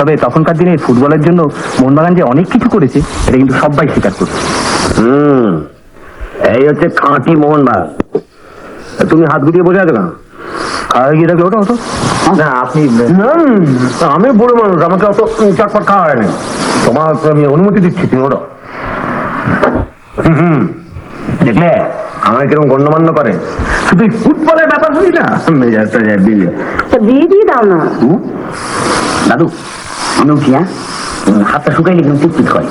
তবে তখনকার দিনে ফুটবলের জন্য মোহনবাগান যে অনেক কিছু করেছে এটা কিন্তু সবাই স্বীকার করছে। এই হচ্ছে খাঁটি মোহনবাগান। তুমি হাত গুটিয়ে বসে আছো কেন? খাওয়া গিয়ে থাকলে ওটা হতো না আপনি আমি বড় মানুষ, আমাকে অত চাটপাট খাওয়া হয় না। তোমার আমি অনুমতি দিচ্ছি, তুমি ওটা দেখলে আমার কিরকম গণ্যমান্য করে। শুধু ফুটবলের ব্যাপার হই না, মেজাজটা যায় দিলে দিয়ে দিয়ে দাও না। দাদু আমি উঠি। হ্যাঁ, হাতটা শুকাইলে কিন্তু টিকটিক হয়।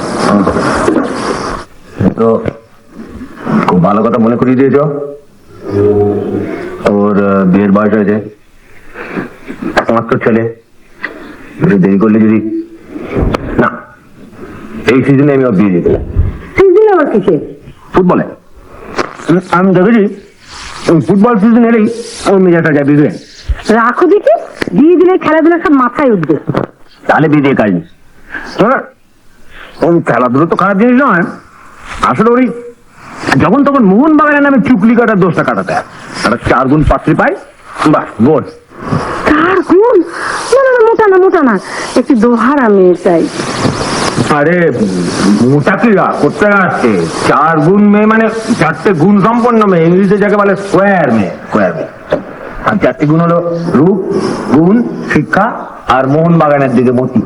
তো খুব ভালো কথা মনে করিয়ে দিয়েছ। ওর বিয়ের বয়স হয়েছে, একমাত্র ছেলে। দেরি করলে যদি না, এই সিজনে আমি ওর বিয়ে দিতে। সিজন আবার কিসে? ফুটবলে আমি দেখেছি ফুটবল সিজন এলেই ওর মেজাজটা যায় বিজে। রাখো দেখি, দিয়ে দিলে খেলাধুলা সব মাথায় উঠবে। তাহলে বিয়ে দিয়ে কাজ নেই। ওর খেলাধুলো তো খারাপ জিনিস নয়, আসলে ওরই যখন তখন মোহনবাগানের নামে চুকলি কাটার দোষটা কাটাতে হয়। তারা 4 গুণ পাত্রী পায়, বাহ গোল। 4 গুণ? না না না, মোটা না মোটা না, একটু দোহারা মেয়ে চাই। আরে মোটা কি করতে আসছে? 4 গুণ মেয়ে মানে 4টে গুণ সম্পন্ন মেয়ে, ইংলিশে যাকে বলে স্কোয়ার মেয়ে। স্কোয়ার মেয়ে। আর 4টি গুণ হলো রূপ, গুণ, শিক্ষা আর মোহনবাগানের দিকে মতি।